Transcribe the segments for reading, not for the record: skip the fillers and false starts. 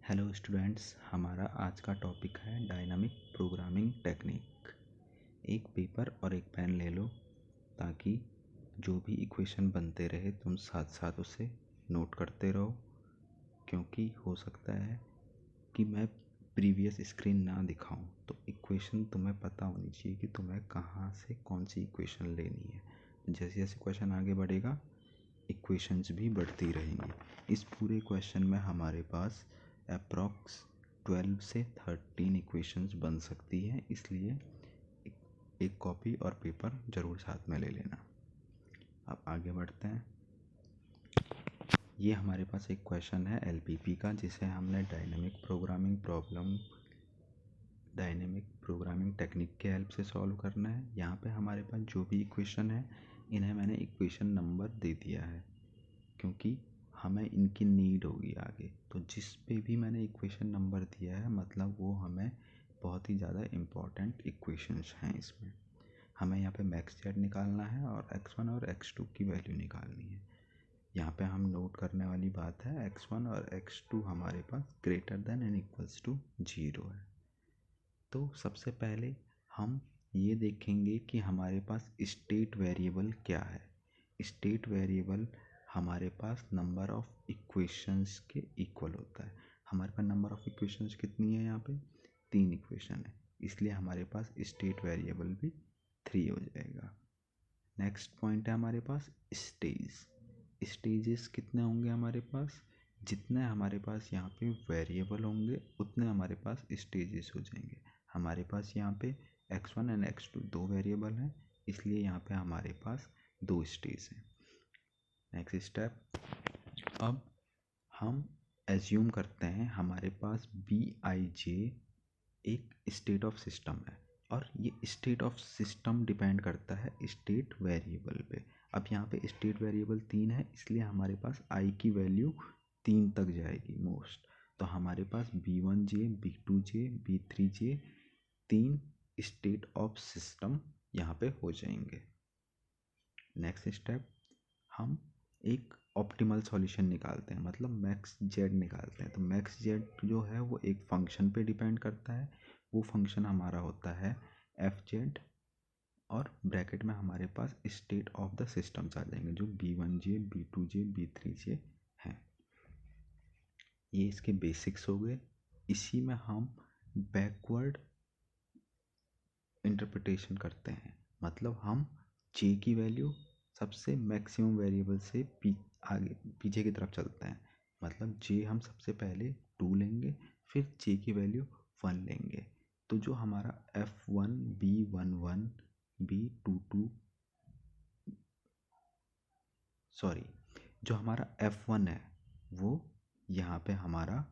Hello students, हमारा आज का टॉपिक है डायनामिक प्रोग्रामिंग टेक्निक। एक पेपर और एक पेन ले लो ताकि जो भी इक्वेशन बनते रहे तुम साथ साथ उसे नोट करते रहो, क्योंकि हो सकता है कि मैं प्रीवियस स्क्रीन ना दिखाऊं तो इक्वेशन तुम्हें पता होनी चाहिए कि तुम्हें कहाँ से कौन सी इक्वेशन लेनी है। जैसे जैसे क्वेश्चन आगे बढ़ेगा इक्वेशंस भी बढ़ती रहेंगी। इस पूरे क्वेश्चन में हमारे पास अप्रॉक्स 12 से 13 इक्वेशंस बन सकती हैं, इसलिए एक कॉपी और पेपर ज़रूर साथ में ले लेना। अब आगे बढ़ते हैं। ये हमारे पास एक क्वेश्चन है एलपीपी का, जिसे हमने डायनेमिक प्रोग्रामिंग टेक्निक के हेल्प से सॉल्व करना है। यहाँ पे हमारे पास जो भी इक्वेशन है इन्हें मैंने इक्वेशन नंबर दे दिया है, क्योंकि हमें इनकी नीड होगी आगे। तो जिस पे भी मैंने इक्वेशन नंबर दिया है मतलब वो हमें बहुत ही ज़्यादा इम्पॉर्टेंट इक्वेशंस हैं। इसमें हमें यहाँ पे मैक्स जेड निकालना है और x1 और x2 की वैल्यू निकालनी है। यहाँ पे हम नोट करने वाली बात है x1 और x2 हमारे पास greater than and equals to 0 है। तो सबसे पहले हम ये देखेंगे कि हमारे पास स्टेट वेरिएबल क्या है। स्टेट वेरिएबल हमारे पास नंबर ऑफ इक्वेशंस के इक्वल होता है। हमारे पास नंबर ऑफ इक्वेशंस कितनी है, यहाँ पे 3 इक्वेशन है, इसलिए हमारे पास स्टेट वेरिएबल भी 3 हो जाएगा। नेक्स्ट पॉइंट है हमारे पास स्टेजेस कितने होंगे हमारे पास, जितने हमारे पास यहाँ पे वेरिएबल होंगे उतने हमारे पास स्टेजेस हो जाएंगे। हमारे पास यहाँ पे x1 एंड x2 दो वेरिएबल हैं, इसलिए यहाँ पे हमारे पास 2 स्टेज हैं। नेक्स्ट स्टेप, अब हम एज्यूम करते हैं हमारे पास Bij एक स्टेट ऑफ सिस्टम है और ये स्टेट ऑफ सिस्टम डिपेंड करता है स्टेट वेरिएबल पे। अब यहाँ पे स्टेट वेरिएबल 3 है, इसलिए हमारे पास i की वैल्यू 3 तक जाएगी मोस्ट। तो हमारे पास B1j, B2j, B3j 3 state of system यहाँ पे हो जाएंगे। नेक्स्ट स्टेप, हम एक ऑप्टिमल सॉल्यूशन निकालते हैं, मतलब मैक्स जेड निकालते हैं। तो मैक्स जेड जो है वो एक फंक्शन पे डिपेंड करता है। वो फंक्शन हमारा होता है एफ जेड और ब्रैकेट में हमारे पास स्टेट ऑफ द सिस्टम्स आ जाएंगे जो B1j, B2j, B3j हैं। ये इसके बेसिक्स हो गए। इसी में हम बैकवर्ड इंटरप्रिटेशन करते हैं, मतलब हम जे की वैल्यू सबसे मैक्सिमम वेरिएबल से आगे पीछे की तरफ चलते हैं। मतलब जे हम सबसे पहले 2 लेंगे, फिर जे की वैल्यू 1 लेंगे। तो जो हमारा F1, B11, B22 सॉरी जो हमारा F1 है वो यहाँ पे हमारा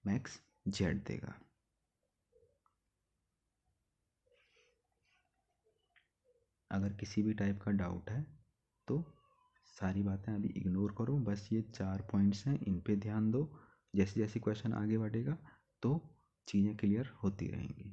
मैक्स जेड देगा। अगर किसी भी टाइप का डाउट है तो सारी बातें अभी इग्नोर करो, बस ये 4 पॉइंट्स हैं, इन पे ध्यान दो। जैसे जैसे क्वेश्चन आगे बढ़ेगा तो चीज़ें क्लियर होती रहेंगी।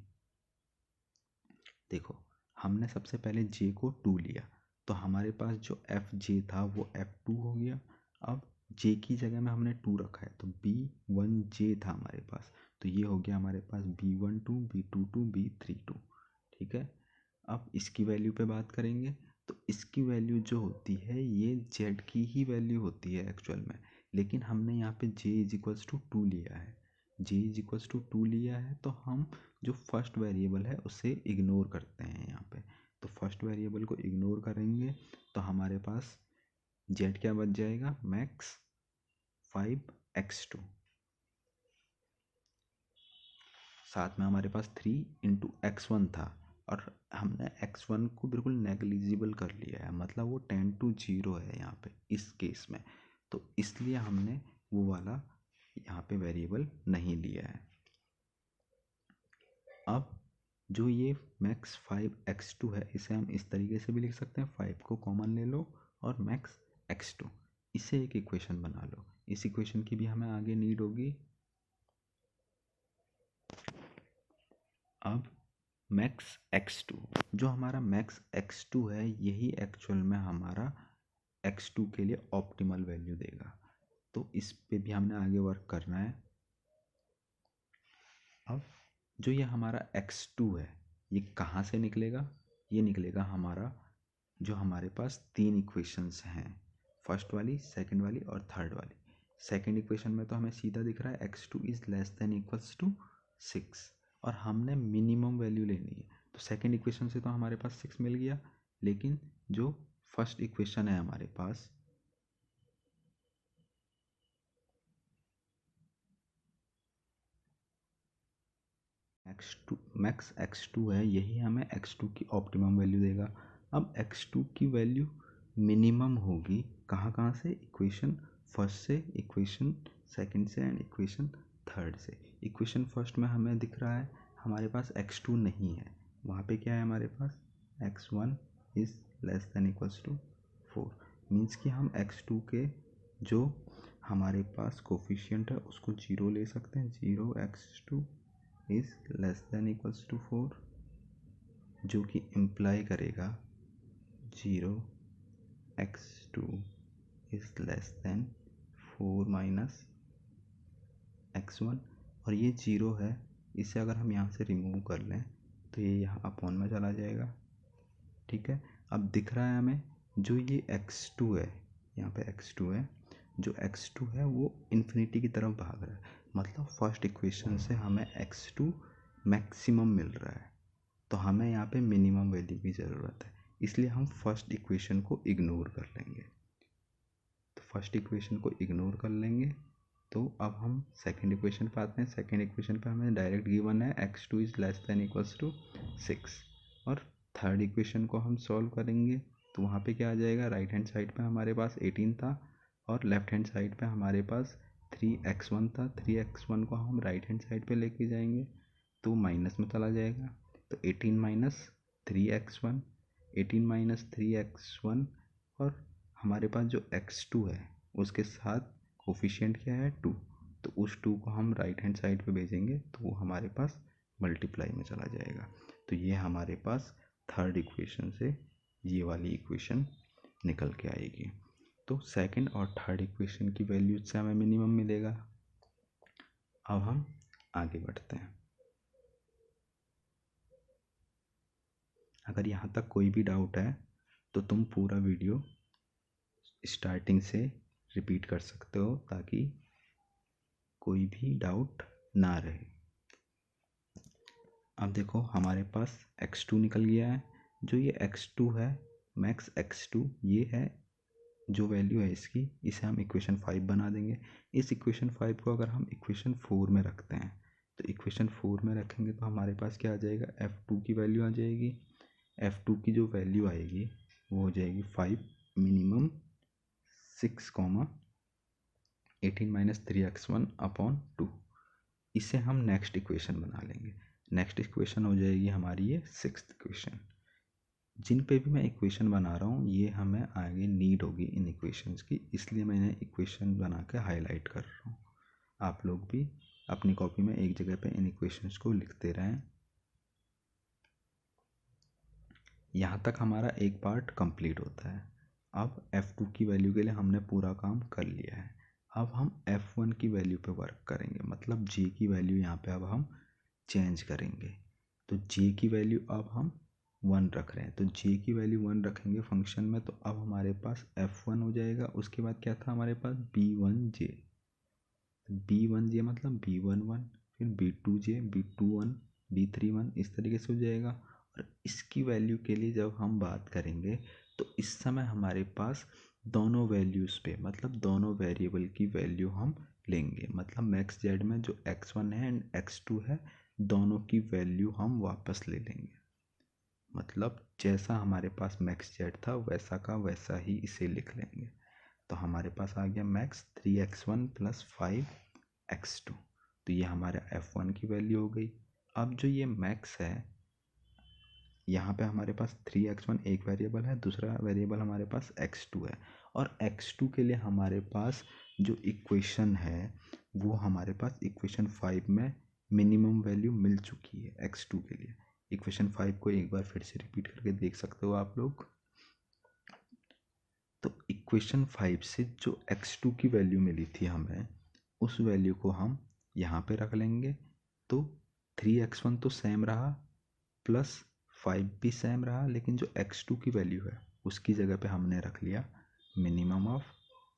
देखो, हमने सबसे पहले जे को 2 लिया, तो हमारे पास जो एफ जे था वो F2 हो गया। अब जे की जगह में हमने 2 रखा है तो B1j था हमारे पास, तो ये हो गया हमारे पास B12, B22, B32। ठीक है, अब इसकी वैल्यू पे बात करेंगे तो इसकी वैल्यू जो होती है ये z की ही वैल्यू होती है एक्चुअल में, लेकिन हमने यहाँ पे j इज इक्वल्स टू 2 लिया है। j इज इक्वल्स टू 2 लिया है तो हम जो फर्स्ट वेरिएबल है उसे इग्नोर करते हैं यहाँ पे। तो फर्स्ट वेरिएबल को इग्नोर करेंगे तो हमारे पास z क्या बच जाएगा, मैक्स 5x2। साथ में हमारे पास 3 इंटू x1 था और हमने x1 को बिल्कुल नेग्लिजिबल कर लिया है, मतलब वो 10 to 0 है यहाँ पे इस केस में। तो इसलिए हमने वो वाला यहाँ पे वेरिएबल नहीं लिया है। अब जो ये मैक्स 5x2 है इसे हम इस तरीके से भी लिख सकते हैं, 5 को कॉमन ले लो और मैक्स x2, इसे एक इक्वेशन बना लो। इस इक्वेशन की भी हमें आगे नीड होगी। अब मैक्स x2, जो हमारा मैक्स x2 है यही एक्चुअल में हमारा x2 के लिए ऑप्टिमल वैल्यू देगा। तो इस पे भी हमने आगे वर्क करना है। अब जो ये हमारा x2 है ये कहाँ से निकलेगा? ये निकलेगा हमारा जो हमारे पास 3 इक्वेशंस हैं, फर्स्ट वाली, सेकंड वाली और थर्ड वाली। सेकंड इक्वेशन में तो हमें सीधा दिख रहा है x2 is less than equals to 6 और हमने मिनिमम वैल्यू लेनी है। तो सेकंड इक्वेशन से तो हमारे पास 6 मिल गया, लेकिन जो फर्स्ट इक्वेशन है हमारे पास मैक्स x2 है, यही हमें x2 की ऑप्टिमम वैल्यू देगा। अब x2 की वैल्यू मिनिमम होगी कहाँ कहाँ से? इक्वेशन फर्स्ट से, इक्वेशन सेकंड से एंड इक्वेशन थर्ड से। इक्वेशन फर्स्ट में हमें दिख रहा है हमारे पास x2 नहीं है, वहाँ पे क्या है हमारे पास x1 is less than equals to 4। Means कि हम x2 के जो हमारे पास कोफिशिएंट है उसको 0 ले सकते हैं, 0 x2 is less than equals to 4, जो कि इम्प्लाई करेगा 0 x2 is less then 4 minus x1। और ये 0 है, इसे अगर हम यहाँ से रिमूव कर लें तो ये यहाँ अपॉन में चला जाएगा। ठीक है, अब दिख रहा है हमें जो ये x2 है, यहाँ पे x2 है, जो x2 है वो इन्फिनिटी की तरफ भाग रहा है, मतलब फर्स्ट इक्वेशन से हमें x2 मैक्सिमम मिल रहा है, तो हमें यहाँ पे मिनिमम वैल्यू की ज़रूरत है, इसलिए हम फर्स्ट इक्वेशन को इग्नोर कर लेंगे। तो फर्स्ट इक्वेशन को इग्नोर कर लेंगे, तो अब हम सेकंड इक्वेशन पे आते हैं। सेकंड इक्वेशन पे हमें डायरेक्ट गिवन है x2 is less than equals to 6, और थर्ड इक्वेशन को हम सॉल्व करेंगे तो वहाँ पे क्या आ जाएगा, राइट हैंड साइड पे हमारे पास 18 था और लेफ्ट हैंड साइड पे हमारे पास 3x1 था। 3x1 को हम राइट हैंड साइड पे लेके जाएंगे तो माइनस में चला जाएगा, तो 18 माइनस 3x1, 18 माइनस 3x1, और हमारे पास जो x2 है उसके साथ कोफिशिएंट क्या है 2, तो उस 2 को हम राइट हैंड साइड पे भेजेंगे तो वो हमारे पास मल्टीप्लाई में चला जाएगा। तो ये हमारे पास थर्ड इक्वेशन से ये वाली इक्वेशन निकल के आएगी। तो सेकंड और थर्ड इक्वेशन की वैल्यूज से हमें मिनिमम मिलेगा। अब हम आगे बढ़ते हैं। अगर यहाँ तक कोई भी डाउट है तो तुम पूरा वीडियो स्टार्टिंग से रिपीट कर सकते हो ताकि कोई भी डाउट ना रहे। अब देखो हमारे पास x2 निकल गया है, जो ये x2 है मैक्स x2 ये है जो वैल्यू है इसकी, इसे हम इक्वेशन 5 बना देंगे। इस इक्वेशन 5 को अगर हम इक्वेशन 4 में रखते हैं तो इक्वेशन 4 में रखेंगे तो हमारे पास क्या आ जाएगा, f2 की वैल्यू आ जाएगी। f2 की जो वैल्यू आएगी वो हो जाएगी 5 मिनिमम 6 18 माइनस 3x1 अपॉन 2। इसे हम नेक्स्ट इक्वेशन बना लेंगे। नेक्स्ट इक्वेशन हो जाएगी हमारी ये सिक्स्थ इक्वेशन। जिन पे भी मैं इक्वेशन बना रहा हूँ ये हमें आगे नीड होगी इन इक्वेशंस की, इसलिए मैंने इक्वेशन बना के हाईलाइट कर रहा हूँ। आप लोग भी अपनी कॉपी में एक जगह पे इन इक्वेशंस को लिखते रहें। यहाँ तक हमारा एक पार्ट कंप्लीट होता है। अब f2 की वैल्यू के लिए हमने पूरा काम कर लिया है। अब हम f1 की वैल्यू पे वर्क करेंगे, मतलब j की वैल्यू यहाँ पे अब हम चेंज करेंगे। तो j की वैल्यू अब हम 1 रख रहे हैं, तो j की वैल्यू 1 रखेंगे फंक्शन में, तो अब हमारे पास f1 हो जाएगा। उसके बाद क्या था हमारे पास b1j, b1j मतलब b11, फिर b2j, b21, b31, इस तरीके से हो जाएगा। और इसकी वैल्यू के लिए जब हम बात करेंगे तो इस समय हमारे पास दोनों वैल्यूज़ पे मतलब दोनों वेरिएबल की वैल्यू हम लेंगे, मतलब मैक्स जेड में जो x1 है एंड x2 है दोनों की वैल्यू हम वापस ले लेंगे। मतलब जैसा हमारे पास मैक्स जेड था वैसा का वैसा ही इसे लिख लेंगे। तो हमारे पास आ गया मैक्स 3x1 प्लस 5x2, तो ये हमारे f1 की वैल्यू हो गई। अब जो ये मैक्स है यहाँ पे हमारे पास 3x1 एक वेरिएबल है, दूसरा वेरिएबल हमारे पास x2 है, और x2 के लिए हमारे पास जो इक्वेशन है वो हमारे पास इक्वेशन 5 में मिनिमम वैल्यू मिल चुकी है x2 के लिए। इक्वेशन 5 को एक बार फिर से रिपीट करके देख सकते हो आप लोग। तो इक्वेशन 5 से जो x2 की वैल्यू मिली थी हमें, उस वैल्यू को हम यहाँ पे रख लेंगे। तो 3x1 तो सेम रहा, प्लस 5 भी सेम रहा, लेकिन जो x2 की वैल्यू है उसकी जगह पे हमने रख लिया मिनिमम ऑफ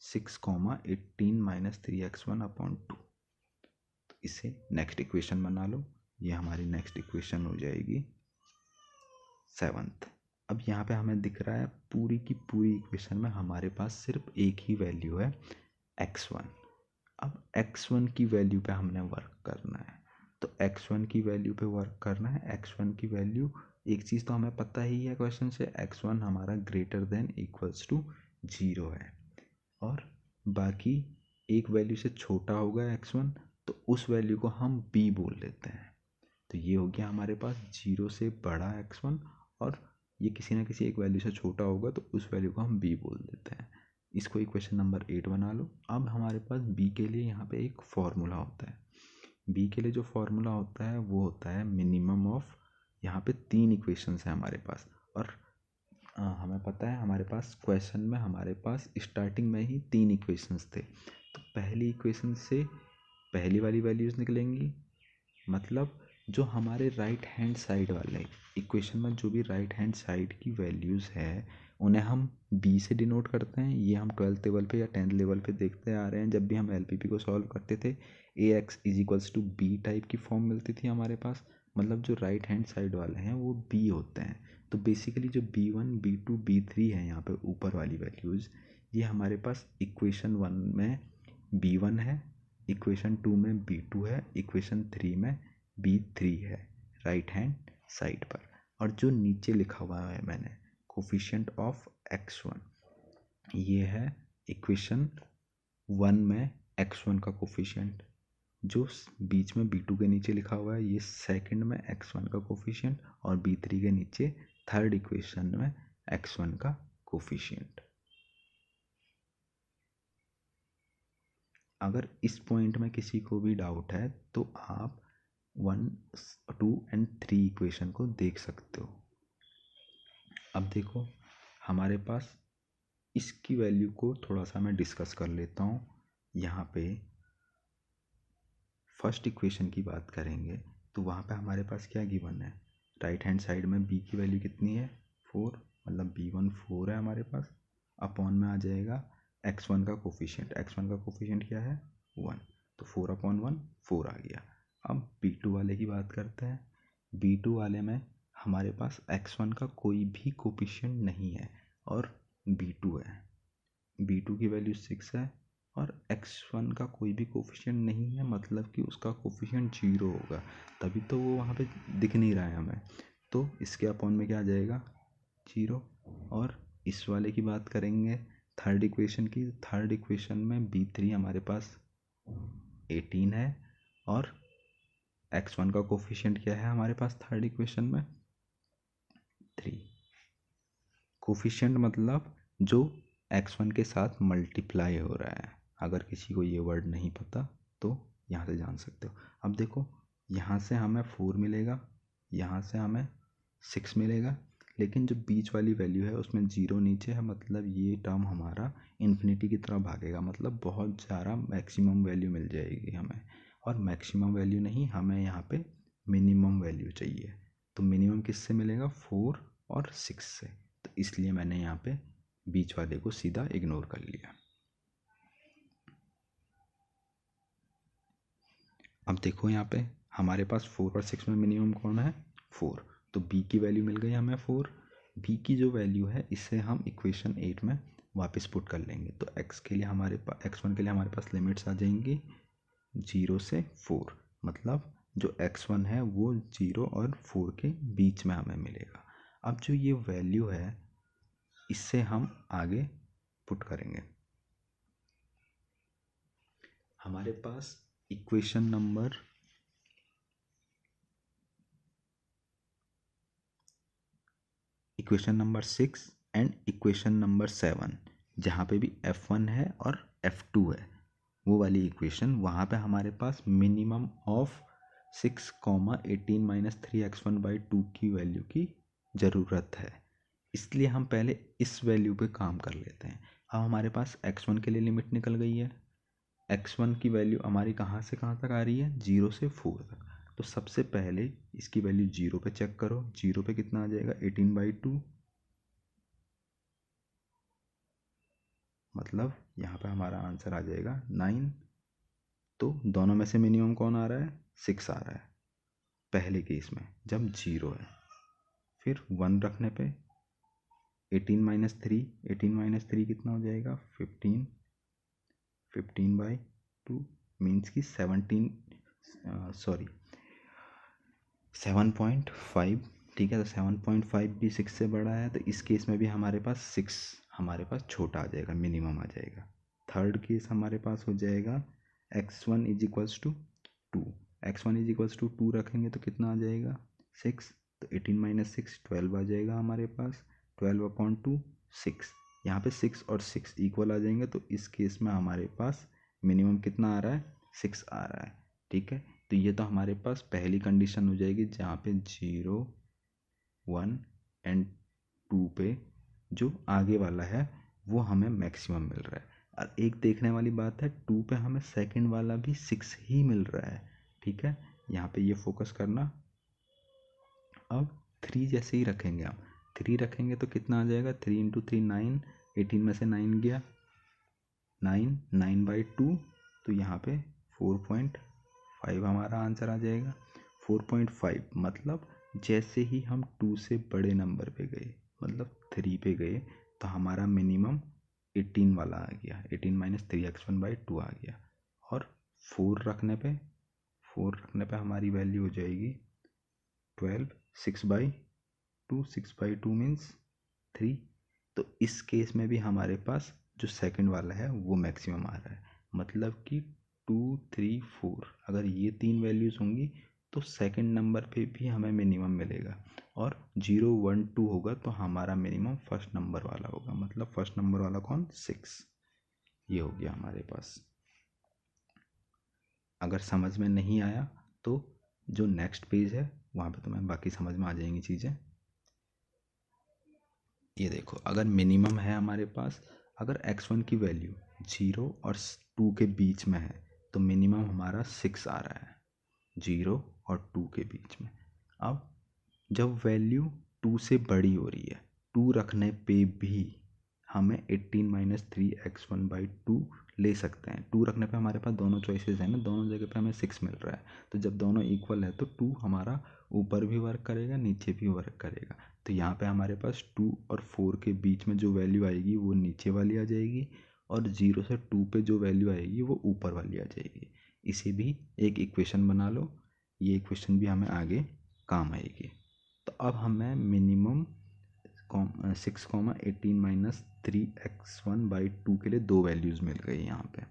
6,18 माइनस 3x1/2। तो इसे नेक्स्ट इक्वेशन बना लो। ये हमारी नेक्स्ट इक्वेशन हो जाएगी 7th। अब यहाँ पे हमें दिख रहा है पूरी की पूरी इक्वेशन में हमारे पास सिर्फ एक ही वैल्यू है x1। अब x1 की वैल्यू पे हमने वर्क करना है। तो x1 की वैल्यू पे वर्क करना है। x1 की वैल्यू, एक चीज़ तो हमें पता ही है क्वेश्चन से, x1 हमारा ग्रेटर देन इक्वल्स टू 0 है, और बाकी एक वैल्यू से छोटा होगा x1, तो उस वैल्यू को हम b बोल लेते हैं। तो ये हो गया हमारे पास 0 से बड़ा x1, और ये किसी ना किसी एक वैल्यू से छोटा होगा, तो उस वैल्यू को हम b बोल देते हैं। इसको इक्वेशन नंबर 8 बना लो। अब हमारे पास b के लिए यहाँ पे एक फॉर्मूला होता है। b के लिए जो फॉर्मूला होता है वो होता है मिनिमम ऑफ, यहाँ पे 3 इक्वेशंस हैं हमारे पास, और हमें पता है हमारे पास क्वेश्चन में हमारे पास स्टार्टिंग में ही 3 इक्वेशंस थे। तो पहली इक्वेशन से पहली वाली वैल्यूज़ निकलेंगी, मतलब जो हमारे राइट हैंड साइड वाले इक्वेशन में जो भी राइट हैंड साइड की वैल्यूज़ है उन्हें हम b से डिनोट करते हैं। ये हम 12th लेवल पे या 10th लेवल पे देखते आ रहे हैं। जब भी हम LPP को सॉल्व करते थे ax is to b type की फॉर्म मिलती थी हमारे पास, मतलब जो राइट हैंड साइड वाले हैं वो b होते हैं। तो बेसिकली जो b1 b2 b3 है यहाँ पे ऊपर वाली वैल्यूज़, ये हमारे पास इक्वेशन 1 में b1 है, इक्वेशन 2 में b2 है, इक्वेशन 3 में b3 है राइट हैंड साइड पर। और जो नीचे लिखा हुआ है मैंने कोफिशिएंट ऑफ x1, ये है इक्वेशन 1 में x1 का कोफिशिएंट। जो बीच में b2 के नीचे लिखा हुआ है ये सेकंड में x1 का कोफिशिएंट, और b3 के नीचे थर्ड इक्वेशन में x1 का कोफिशिएंट। अगर इस पॉइंट में किसी को भी डाउट है तो आप 1, 2 एंड 3 इक्वेशन को देख सकते हो। अब देखो हमारे पास इसकी वैल्यू को थोड़ा सा मैं डिस्कस कर लेता हूँ। यहाँ पे फर्स्ट इक्वेशन की बात करेंगे तो वहाँ पे हमारे पास क्या गिवन है, राइट हैंड साइड में b की वैल्यू कितनी है 4, मतलब b1 4 है हमारे पास, अपॉन में आ जाएगा x1 का कोफिशिएंट। x1 का कोफिशिएंट क्या है 1, तो 4/1 4 आ गया। अब b2 वाले की बात करते हैं। b2 वाले में हमारे पास x1 का कोई भी कोफिशिएंट नहीं है और b2 है। b2 की वैल्यू 6 है और x1 का कोई भी कोफिशिएंट नहीं है, मतलब कि उसका कोफिशिएंट 0 होगा, तभी तो वो वहाँ पे दिख नहीं रहा है हमें। तो इसके अपॉन में क्या आ जाएगा 0। और इस वाले की बात करेंगे थर्ड इक्वेशन की। थर्ड इक्वेशन में b3 हमारे पास 18 है और x1 का कोफिशिएंट क्या है हमारे पास थर्ड इक्वेशन में 3। कोफिशिएंट मतलब जो x1 के साथ मल्टीप्लाई हो रहा है। अगर किसी को ये वर्ड नहीं पता तो यहाँ से जान सकते हो। अब देखो यहाँ से हमें 4 मिलेगा, यहाँ से हमें 6 मिलेगा, लेकिन जो बीच वाली वैल्यू है उसमें 0 नीचे है, मतलब ये टर्म हमारा इन्फिनिटी की तरफ भागेगा, मतलब बहुत ज़्यादा मैक्सिमम वैल्यू मिल जाएगी हमें। और मैक्सिमम वैल्यू नहीं, हमें यहाँ पे मिनिमम वैल्यू चाहिए। तो मिनिमम किससे मिलेगा 4 और 6 से, तो इसलिए मैंने यहाँ पे बीच वाले को सीधा इग्नोर कर लिया। अब देखो यहाँ पे हमारे पास 4 और 6 में मिनिमम कौन है 4, तो b की वैल्यू मिल गई हमें 4। b की जो वैल्यू है इसे हम इक्वेशन 8 में वापस पुट कर लेंगे। तो x के लिए हमारे पास x1 के लिए हमारे पास लिमिट्स आ जाएंगी 0 से 4, मतलब जो x1 है वो 0 और 4 के बीच में हमें मिलेगा। अब जो ये वैल्यू है इससे हम आगे पुट करेंगे। हमारे पास equation number equation number 6 and equation number 7, जहाँ पे भी f1 है और f2 है, वो वाली इक्वेशन, वहाँ पे हमारे पास मिनिमम ऑफ 6,18 माइनस 3x1/2 की वैल्यू की ज़रूरत है। इसलिए हम पहले इस वैल्यू पे काम कर लेते हैं। अब हमारे पास x1 के लिए लिमिट निकल गई है। x1 की वैल्यू हमारी कहाँ से कहाँ तक आ रही है, 0 से 4 तक। तो सबसे पहले इसकी वैल्यू 0 पे चेक करो। 0 पे कितना आ जाएगा, 18/2, मतलब यहाँ पे हमारा आंसर आ जाएगा 9। तो दोनों में से मिनिमम कौन आ रहा है, 6 आ रहा है पहले केस में जब 0 है। फिर 1 रखने पे 18 - 3, 18 - 3 कितना हो जाएगा, 15, 15/2 मीन्स की 7.5। ठीक है, तो 7.5 भी 6 से बड़ा है, तो इस केस में भी हमारे पास 6 हमारे पास छोटा आ जाएगा, मिनिमम आ जाएगा। थर्ड केस हमारे पास हो जाएगा x1 = 2। x1 = 2 रखेंगे तो कितना आ जाएगा, 6। तो 18 - 6 12 आ जाएगा हमारे पास। 12/2 6। यहाँ पे 6 और 6 इक्वल आ जाएंगे, तो इस केस में हमारे पास मिनिमम कितना आ रहा है, 6 आ रहा है। ठीक है, तो ये तो हमारे पास पहली कंडीशन हो जाएगी जहाँ पे 0, 1 एंड 2 पे जो आगे वाला है वो हमें मैक्सिमम मिल रहा है। और एक देखने वाली बात है, 2 पे हमें सेकंड वाला भी 6 ही मिल रहा है। ठीक है, यहाँ पे ये फोकस करना। अब 3 जैसे ही रखेंगे, हम 3 रखेंगे तो कितना आ जाएगा, 3 × 3 9, 18 में से 9 गया, 9, 9/2, तो यहाँ पे 4.5 हमारा आंसर आ जाएगा। 4.5 मतलब जैसे ही हम 2 से बड़े नंबर पे गए, मतलब 3 पे गए, तो हमारा मिनिमम 18 वाला आ गया, 18 - 3 x1/2 आ गया। और 4 रखने पे हमारी वैल्यू हो जाएगी 12, 6/2, 6/2 मीन्स 3। तो इस केस में भी हमारे पास जो सेकंड वाला है वो मैक्सिमम आ रहा है, मतलब कि 2, 3, 4 अगर ये 3 वैल्यूज़ होंगी तो सेकंड नंबर पे भी हमें मिनिमम मिलेगा। और 0, 1, 2 होगा तो हमारा मिनिमम फर्स्ट नंबर वाला होगा, मतलब फर्स्ट नंबर वाला कौन, 6। ये हो गया हमारे पास। अगर समझ में नहीं आया तो जो नेक्स्ट पेज है वहाँ पे तुम्हें बाकी समझ में आ जाएंगी चीज़ें। ये देखो, अगर मिनिमम है हमारे पास, अगर x1 की वैल्यू 0 और 2 के बीच में है तो मिनिमम हमारा 6 आ रहा है, 0 और 2 के बीच में। अब जब वैल्यू 2 से बड़ी हो रही है, 2 रखने पे भी हमें 18 - 3 x1/2 ले सकते हैं। 2 रखने पे हमारे पास दोनों चॉइसेस हैं ना, दोनों जगह पे हमें 6 मिल रहा है। तो जब दोनों इक्वल है तो 2 हमारा ऊपर भी वर्क करेगा, नीचे भी वर्क करेगा। तो यहाँ पे हमारे पास 2 और 4 के बीच में जो वैल्यू आएगी वो नीचे वाली आ जाएगी, और 0 से 2 पे जो वैल्यू आएगी वो ऊपर वाली आ जाएगी। इसे भी एक इक्वेशन बना लो, ये इक्वेशन भी हमें आगे काम आएगी। तो अब हमें मिनिमम 6, 18 - 3 x1/2 के लिए दो वैल्यूज़ मिल गई यहाँ पे।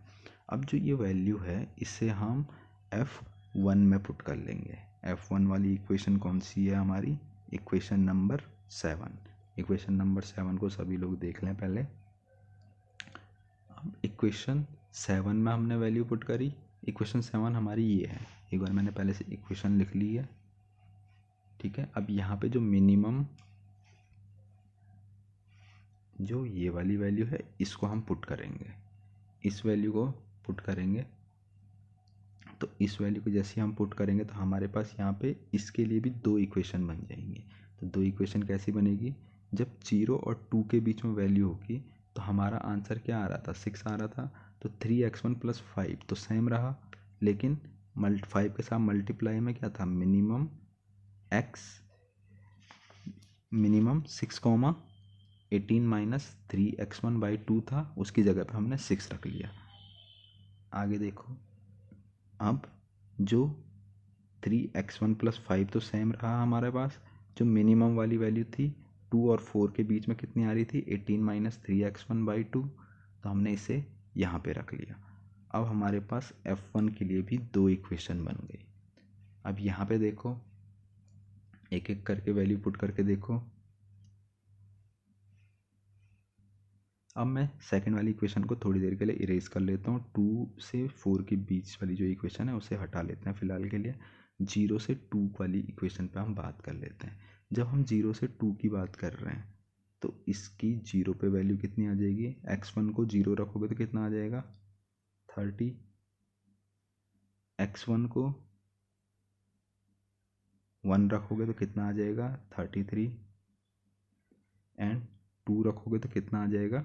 अब जो ये वैल्यू है इसे हम f1 में पुट कर लेंगे। f1 वाली इक्वेशन कौन सी है हमारी, इक्वेशन नंबर 7। इक्वेशन नंबर 7 को सभी लोग देख लें पहले। अब इक्वेशन 7 में हमने वैल्यू पुट करी। इक्वेशन 7 हमारी ये है, एक बार मैंने पहले से इक्वेशन लिख ली है। ठीक है, अब यहाँ पे जो मिनिमम जो ये वाली वैल्यू है इसको हम पुट करेंगे, इस वैल्यू को पुट करेंगे। तो इस वैल्यू को जैसे हम पुट करेंगे तो हमारे पास यहाँ पे इसके लिए भी दो इक्वेशन बन जाएंगे। तो दो इक्वेशन कैसी बनेगी, जब 0 और 2 के बीच में वैल्यू होगी तो हमारा आंसर क्या आ रहा था, 6 आ रहा था। तो 3x1 + 5 तो सेम रहा, लेकिन 5 के साथ मल्टीप्लाई में क्या था, मिनिमम 6, 18 - 3 x1/2 था, उसकी जगह पे हमने 6 रख लिया। आगे देखो, अब जो 3x1 + 5 तो सेम रहा हमारे पास, जो मिनिमम वाली वैल्यू थी 2 और 4 के बीच में कितनी आ रही थी, 18 - 3 x1/2, तो हमने इसे यहाँ पे रख लिया। अब हमारे पास f1 के लिए भी दो इक्वेशन बन गई। अब यहाँ पे देखो, एक एक करके वैल्यू पुट करके देखो। अब मैं सेकंड वाली इक्वेशन को थोड़ी देर के लिए इरेज कर लेता हूँ। 2 से 4 के बीच वाली जो इक्वेशन है उसे हटा लेते हैं फ़िलहाल के लिए। 0 से 2 वाली इक्वेशन पे हम बात कर लेते हैं। जब हम 0 से 2 की बात कर रहे हैं तो इसकी 0 पे वैल्यू कितनी आ जाएगी, x1 को 0 रखोगे तो कितना आ जाएगा 30, x1 को 1 रखोगे तो कितना आ जाएगा 33 एंड 2 रखोगे तो कितना आ जाएगा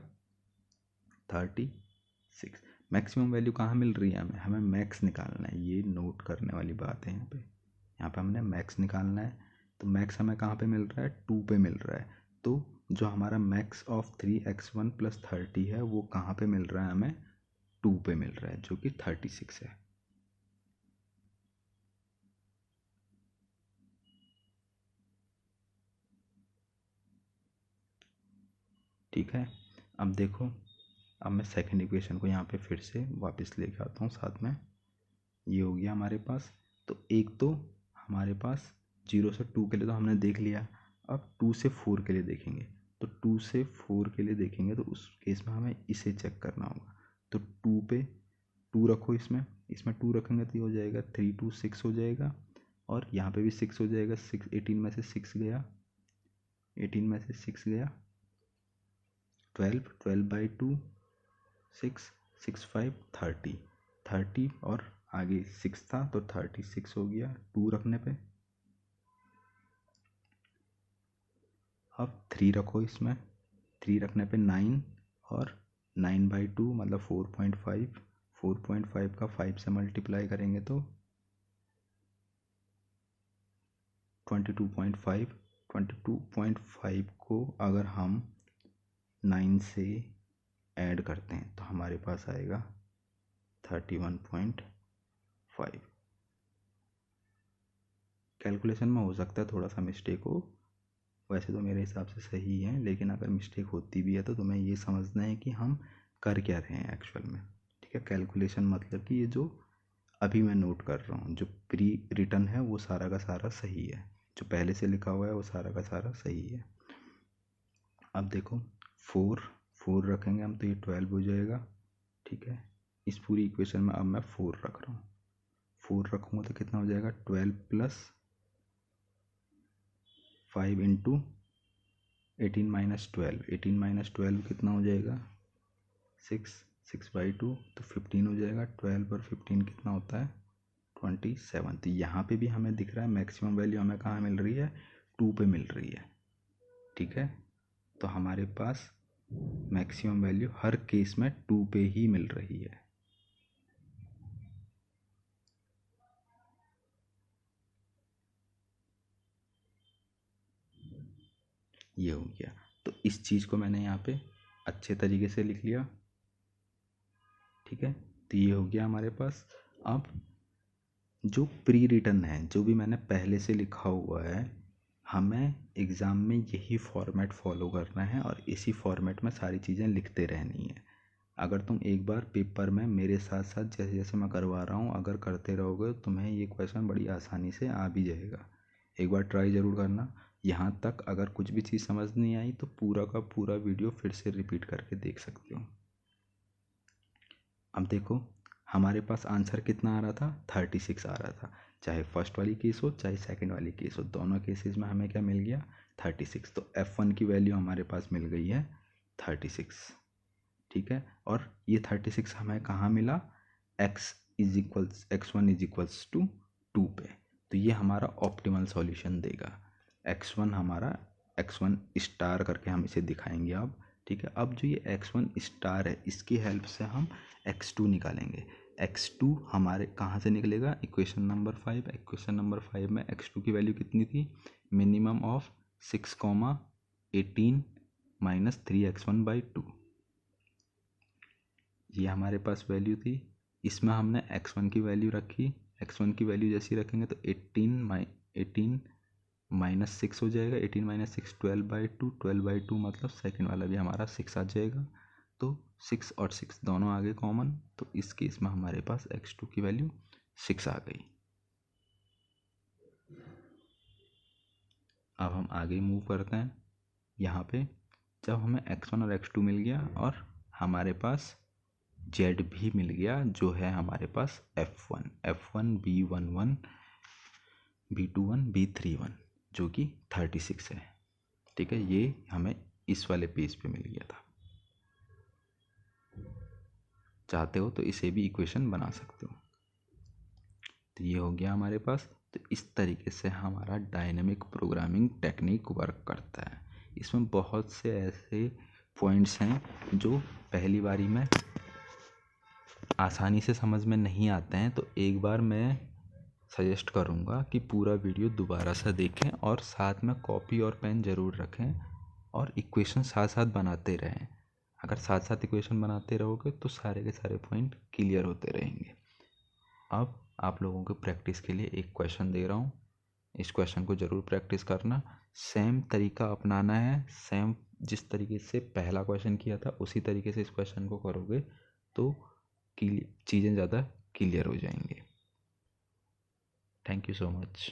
36। मैक्सिमम वैल्यू कहाँ मिल रही है हमें, हमें मैक्स निकालना है, ये नोट करने वाली बात है। यहाँ पे हमने मैक्स निकालना है, तो मैक्स हमें कहाँ पे मिल रहा है 2 पे मिल रहा है। तो जो हमारा मैक्स ऑफ 3x1 + 30 है वो कहाँ पे मिल रहा है हमें 2 पे मिल रहा है, जो कि 36 है। ठीक है, अब देखो, अब मैं सेकंड इक्वेशन को यहाँ पे फिर से वापस लेके आता हूँ साथ में। ये हो गया हमारे पास। तो एक तो हमारे पास 0 से 2 के लिए तो हमने देख लिया, अब 2 से 4 के लिए देखेंगे। तो 2 से 4 के लिए देखेंगे तो उस केस में हमें इसे चेक करना होगा। तो 2 पे 2 रखो, इसमें 2 रखेंगे तो ये हो जाएगा 3 2 6 हो जाएगा, और यहाँ पे भी 6 हो जाएगा। 6 18 में से 6 गया, 18 में से 6 गया 12, 12/2 6 6 5 30, 30 और आगे 6 था तो 36 हो गया 2 रखने पे। अब 3 रखो, इसमें 3 रखने पे 9, और 9/2 मतलब 4.5, 4.5 का 5 से मल्टीप्लाई करेंगे तो 22.5, 22.5 को अगर हम 9 से ऐड करते हैं तो हमारे पास आएगा 31.5। कैलकुलेशन में हो सकता है थोड़ा सा मिस्टेक हो, वैसे तो मेरे हिसाब से सही है, लेकिन अगर मिस्टेक होती भी है तो तुम्हें ये समझना है कि हम कर क्या रहे हैं एक्चुअल में। ठीक है, कैलकुलेशन मतलब कि ये जो अभी मैं नोट कर रहा हूँ, जो प्री रिटर्न है वो सारा का सारा सही है, जो पहले से लिखा हुआ है वो सारा का सारा सही है। अब देखो 4 रखेंगे हम तो ये 12 हो जाएगा। ठीक है, इस पूरी इक्वेशन में अब मैं 4 रख रहा हूँ। 4 रखूँगा तो कितना हो जाएगा 12 + 5 × 18 - 12, 18 - 12 कितना हो जाएगा 6, 6/2 तो 15 हो जाएगा। 12 और 15 कितना होता है 27। तो यहाँ पे भी हमें दिख रहा है मैक्सिमम वैल्यू हमें कहाँ मिल रही है 2 पे मिल रही है। ठीक है, तो हमारे पास मैक्सिमम वैल्यू हर केस में 2 पे ही मिल रही है। ये हो गया, तो इस चीज़ को मैंने यहाँ पे अच्छे तरीके से लिख लिया। ठीक है, तो ये हो गया हमारे पास। अब जो प्री रिटर्न है, जो भी मैंने पहले से लिखा हुआ है, हमें एग्ज़ाम में यही फॉर्मेट फॉलो करना है और इसी फॉर्मेट में सारी चीज़ें लिखते रहनी है। अगर तुम एक बार पेपर में मेरे साथ साथ जैसे जैसे मैं करवा रहा हूँ अगर करते रहोगे तो तुम्हें ये क्वेश्चन बड़ी आसानी से आ भी जाएगा। एक बार ट्राई ज़रूर करना। यहाँ तक अगर कुछ भी चीज़ समझ नहीं आई तो पूरा का पूरा वीडियो फिर से रिपीट करके देख सकते हो। अब देखो हमारे पास आंसर कितना आ रहा था 36 आ रहा था, चाहे फर्स्ट वाली केस हो चाहे सेकंड वाली केस हो, दोनों केसेस में हमें क्या मिल गया 36। तो F1 की वैल्यू हमारे पास मिल गई है 36। ठीक है, और ये 36 हमें कहाँ मिला x1 = 2 पे। तो ये हमारा ऑप्टिमल सॉल्यूशन देगा। x1 हमारा x1 स्टार करके हम इसे दिखाएंगे अब। ठीक है, अब जो ये x1 स्टार है इसकी हेल्प से हम x2 निकालेंगे। x2 हमारे कहाँ से निकलेगा इक्वेशन नंबर 5। इक्वेशन नंबर 5 में x2 की वैल्यू कितनी थी मिनिमम ऑफ 6, 18 - 3x1/2। ये हमारे पास वैल्यू थी। इसमें हमने x1 की वैल्यू रखी। x1 की वैल्यू जैसी रखेंगे तो 18 - 6 हो जाएगा। 18 - 6 12/2, 12/2 मतलब सेकंड वाला भी हमारा 6 आ जाएगा। तो 6 और 6 दोनों आ गए कॉमन, तो इस केस में हमारे पास x2 की वैल्यू 6 आ गई। अब हम आगे मूव करते हैं। यहाँ पे जब हमें x1 और x2 मिल गया और हमारे पास z भी मिल गया, जो है हमारे पास F1 B11 B21 B31 जो कि 36 है। ठीक है, ये हमें इस वाले पेज पे मिल गया था। चाहते हो तो इसे भी इक्वेशन बना सकते हो। तो ये हो गया हमारे पास। तो इस तरीके से हमारा डायनेमिक प्रोग्रामिंग टेक्निक वर्क करता है। इसमें बहुत से ऐसे पॉइंट्स हैं जो पहली बारी में आसानी से समझ में नहीं आते हैं, तो एक बार मैं सजेस्ट करूँगा कि पूरा वीडियो दोबारा से देखें और साथ में कॉपी और पेन ज़रूर रखें और इक्वेशन साथ साथ बनाते रहें। अगर साथ साथ इक्वेशन बनाते रहोगे तो सारे के सारे पॉइंट क्लियर होते रहेंगे। अब आप लोगों को प्रैक्टिस के लिए एक क्वेश्चन दे रहा हूँ, इस क्वेश्चन को ज़रूर प्रैक्टिस करना। सेम तरीका अपनाना है, सेम जिस तरीके से पहला क्वेश्चन किया था उसी तरीके से इस क्वेश्चन को करोगे तो चीज़ें ज़्यादा क्लियर हो जाएंगे। Thank you so much.